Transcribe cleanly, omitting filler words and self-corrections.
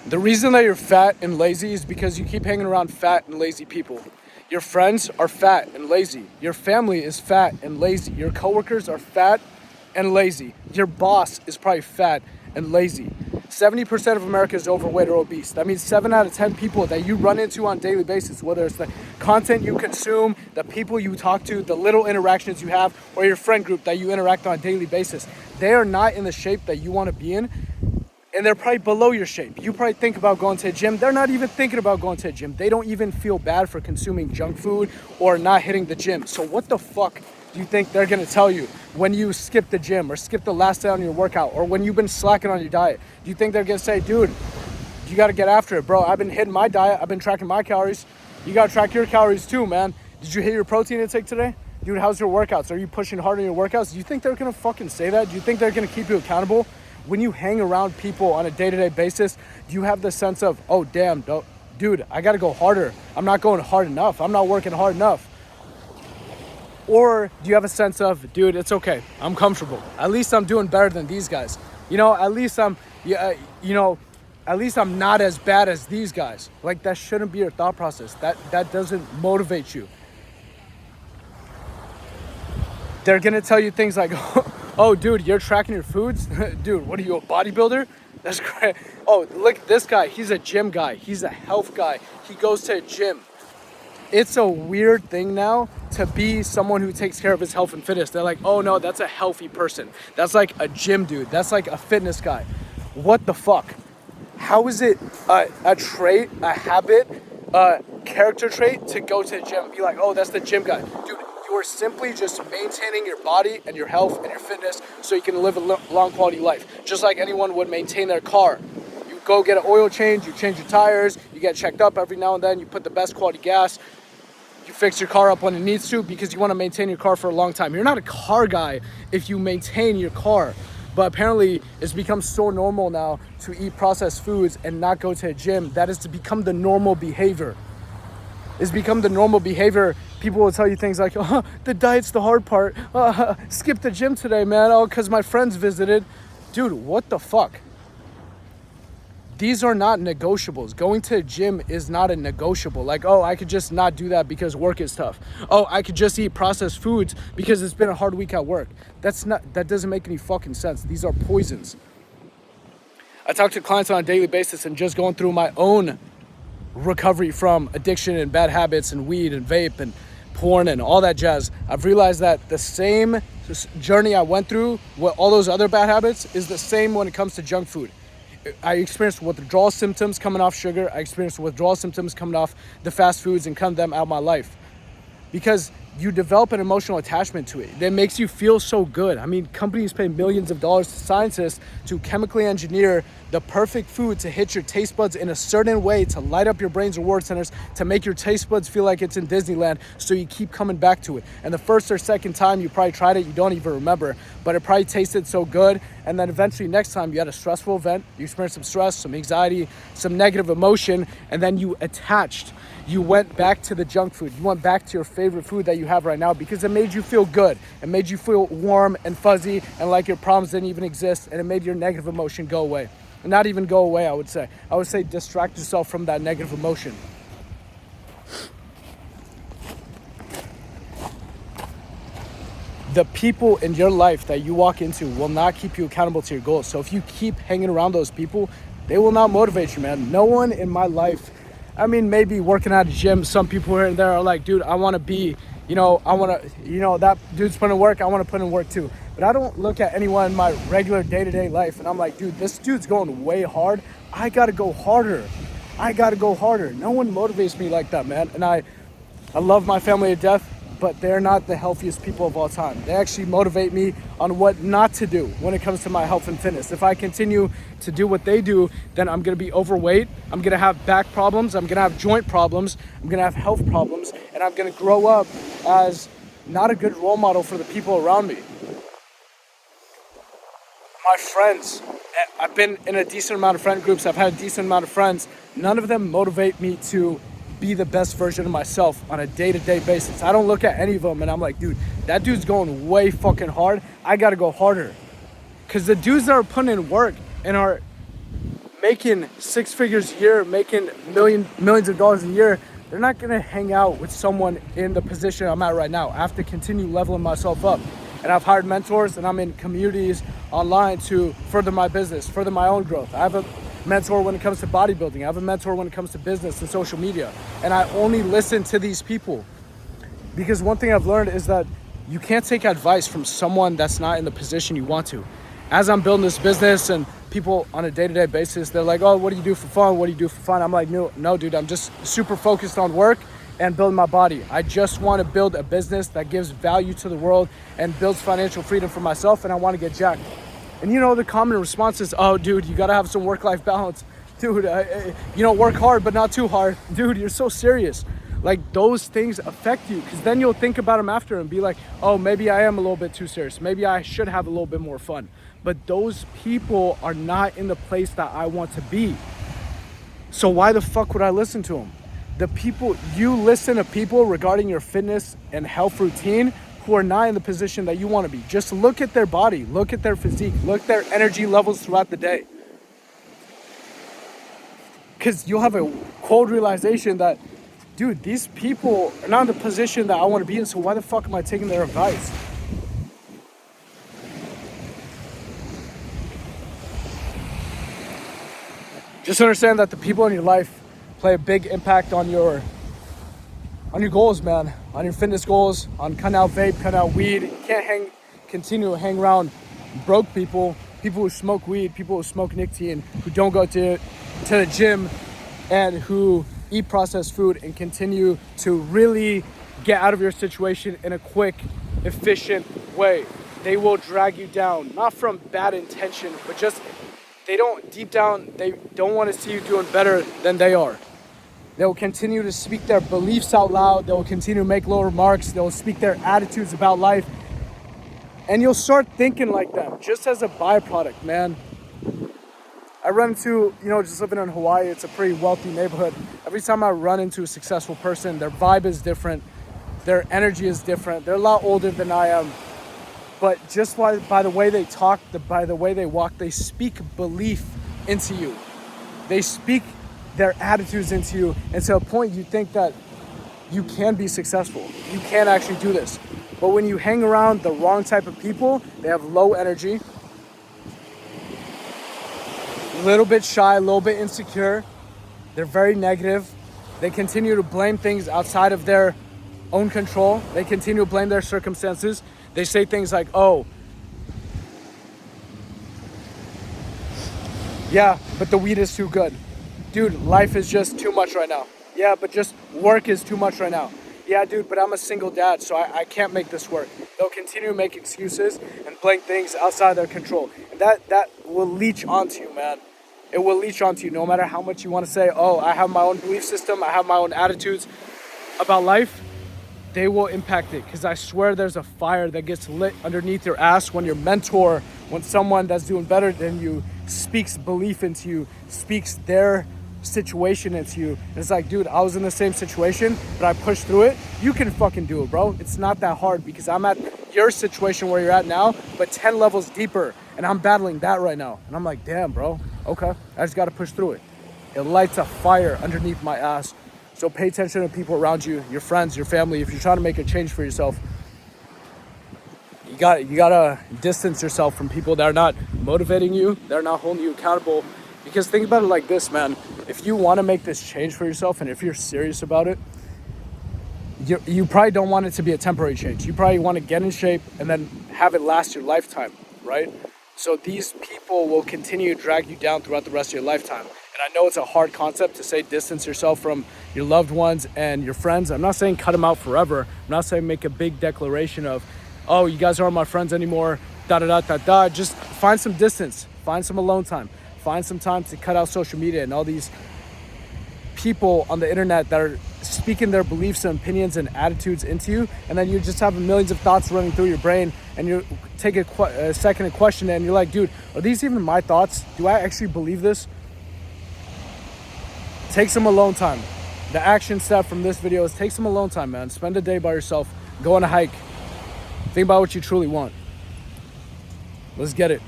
The reason that you're fat and lazy is because you keep hanging around fat and lazy people. Your friends are fat and lazy. Your family is fat and lazy. Your coworkers are fat and lazy. Your boss is probably fat and lazy. 70% of America is overweight or obese. That means 7 out of 10 people that you run into on a daily basis, whether it's the content you consume, the people you talk to, the little interactions you have, or your friend group that you interact on a daily basis, they are not in the shape that you want to be in, and they're probably below your shape. You probably think about going to a gym. They're not even thinking about going to a gym. They don't even feel bad for consuming junk food or not hitting the gym. So what the fuck do you think they're gonna tell you when you skip the gym or skip the last day on your workout or when you've been slacking on your diet? Do you think they're gonna say, dude, you gotta get after it, bro. I've been hitting my diet. I've been tracking my calories. You gotta track your calories too, man. Did you hit your protein intake today? Dude, how's your workouts? Are you pushing hard on your workouts? Do you think they're gonna fucking say that? Do you think they're gonna keep you accountable? When you hang around people on a day-to-day basis, do you have the sense of, oh, damn, dude, I got to go harder. I'm not going hard enough. I'm not working hard enough. Or do you have a sense of, dude, it's okay. I'm comfortable. At least I'm doing better than these guys. At least I'm not as bad as these guys. Like, that shouldn't be your thought process. That doesn't motivate you. They're going to tell you things like, oh, dude, you're tracking your foods? Dude, what are you, a bodybuilder? That's great. Oh, look at this guy. He's a gym guy. He's a health guy. He goes to a gym. It's a weird thing now to be someone who takes care of his health and fitness. They're like, oh, no, that's a healthy person. That's like a gym dude. That's like a fitness guy. What the fuck? How is it a trait, a habit, a character trait to go to the gym and be like, oh, that's the gym guy? Dude, you are simply just maintaining your body and your health and your fitness so you can live a long quality life. Just like anyone would maintain their car. You go get an oil change, you change your tires, you get checked up every now and then, you put the best quality gas, you fix your car up when it needs to because you want to maintain your car for a long time. You're not a car guy if you maintain your car. But apparently it's become so normal now to eat processed foods and not go to a gym. That is to become the normal behavior. It's become the normal behavior. People will tell you things like, oh, the diet's the hard part. Skip the gym today, man. Oh, because my friends visited. Dude, what the fuck? These are not negotiables. Going to a gym is not a negotiable. Like, oh, I could just not do that because work is tough. Oh, I could just eat processed foods because it's been a hard week at work. That doesn't make any fucking sense. These are poisons. I talk to clients on a daily basis and just going through my own recovery from addiction and bad habits and weed and vape and porn and all that jazz. I've realized that the same journey I went through with all those other bad habits is the same when it comes to junk food. I experienced withdrawal symptoms coming off sugar. I experienced withdrawal symptoms coming off the fast foods and cutting them out of my life. Because you develop an emotional attachment to it. That makes you feel so good. I mean, companies pay millions of dollars to scientists to chemically engineer the perfect food to hit your taste buds in a certain way, to light up your brain's reward centers, to make your taste buds feel like it's in Disneyland, so you keep coming back to it. And the first or second time you probably tried it, you don't even remember, but it probably tasted so good. And then eventually next time you had a stressful event, you experienced some stress, some anxiety, some negative emotion, and then you attached. You went back to the junk food. You went back to your favorite food that you have right now because it made you feel good. It made you feel warm and fuzzy and like your problems didn't even exist, and it made your negative emotion go away. Not even go away, I would say. I would say distract yourself from that negative emotion. The people in your life that you walk into will not keep you accountable to your goals. So if you keep hanging around those people, they will not motivate you, man. No one in my life, I mean, maybe working at a gym, some people here and there are like, dude, I want to be, that dude's putting in work, I want to put in work too. But I don't look at anyone in my regular day-to-day life and I'm like, dude, this dude's going way hard. I got to go harder. No one motivates me like that, man. And I love my family to death, but they're not the healthiest people of all time. They actually motivate me on what not to do when it comes to my health and fitness. If I continue to do what they do, then I'm gonna be overweight, I'm gonna have back problems, I'm gonna have joint problems, I'm gonna have health problems, and I'm gonna grow up as not a good role model for the people around me. My friends, I've been in a decent amount of friend groups, I've had a decent amount of friends, none of them motivate me to be the best version of myself on a day-to-day basis. I don't look at any of them and I'm like, dude, that dude's going way fucking hard. I gotta go harder. Because the dudes that are putting in work and are making six figures a year, making millions of dollars a year, they're not gonna hang out with someone in the position I'm at right now. I have to continue leveling myself up. And I've hired mentors, and I'm in communities online to further my business, further my own growth. I have a mentor when it comes to bodybuilding. I have a mentor when it comes to business and social media. And I only listen to these people. Because one thing I've learned is that you can't take advice from someone that's not in the position you want to. As I'm building this business and people on a day-to-day basis, they're like, oh, what do you do for fun? What do you do for fun? I'm like, no, dude, I'm just super focused on work and building my body. I just want to build a business that gives value to the world and builds financial freedom for myself, and I want to get jacked. And the common response is, oh, dude, you got to have some work-life balance. Dude, work hard, but not too hard. Dude, you're so serious. Like, those things affect you, because then you'll think about them after and be like, oh, maybe I am a little bit too serious. Maybe I should have a little bit more fun. But those people are not in the place that I want to be. So why the fuck would I listen to them? You listen to people regarding your fitness and health routine who are not in the position that you want to be. Just look at their body, look at their physique, look at their energy levels throughout the day. Because you'll have a cold realization that, dude, these people are not in the position that I want to be in, so why the fuck am I taking their advice? Just understand that the people in your life play a big impact on your goals, man, on your fitness goals, on cutting out vape, cutting out weed. You can't continue to hang around broke people who smoke weed, people who smoke nicotine, who don't go to the gym, and who eat processed food and continue to really get out of your situation in a quick, efficient way. They will drag you down, not from bad intention, but just deep down, they don't want to see you doing better than they are. They will continue to speak their beliefs out loud. They will continue to make little remarks. They will speak their attitudes about life. And you'll start thinking like them, just as a byproduct, man. I run into, just living in Hawaii, it's a pretty wealthy neighborhood. Every time I run into a successful person, their vibe is different. Their energy is different. They're a lot older than I am. But just by the way they talk, by the way they walk, they speak belief into you. They speak their attitudes into you. And to a point, you think that you can be successful. You can actually do this. But when you hang around the wrong type of people, they have low energy, a little bit shy, a little bit insecure. They're very negative. They continue to blame things outside of their own control. They continue to blame their circumstances. They say things like, oh, yeah, but the weed is too good. Dude, life is just too much right now. Yeah, but just work is too much right now. Yeah, dude, but I'm a single dad, so I can't make this work. They'll continue to make excuses and blame things outside their control. And that will leech onto you, man. It will leech onto you no matter how much you want to say, oh, I have my own belief system, I have my own attitudes about life. They will impact it, because I swear there's a fire that gets lit underneath your ass when your mentor, when someone that's doing better than you speaks belief into you, speaks their situation into you. And it's like, dude, I was in the same situation, but I pushed through it. You can fucking do it, bro. It's not that hard, because I'm at your situation where you're at now, but 10 levels deeper, and I'm battling that right now. And I'm like, damn, bro, okay, I just gotta push through it. It lights a fire underneath my ass. So pay attention to people around you, your friends, your family. If you're trying to make a change for yourself, you gotta distance yourself from people that are not motivating you, that are not holding you accountable. Because think about it like this, man. If you want to make this change for yourself, and if you're serious about it, you probably don't want it to be a temporary change. You probably want to get in shape and then have it last your lifetime, right? So these people will continue to drag you down throughout the rest of your lifetime. And I know it's a hard concept to say distance yourself from your loved ones and your friends. I'm not saying cut them out forever. I'm not saying make a big declaration of, oh, you guys aren't my friends anymore, da-da-da-da-da. Just find some distance. Find some alone time. Find some time to cut out social media and all these people on the internet that are speaking their beliefs and opinions and attitudes into you. And then you just have millions of thoughts running through your brain, and you take a second to question it, and you're like, dude, are these even my thoughts? Do I actually believe this? Take some alone time. The action step from this video is take some alone time, man. Spend a day by yourself. Go on a hike. Think about what you truly want. Let's get it.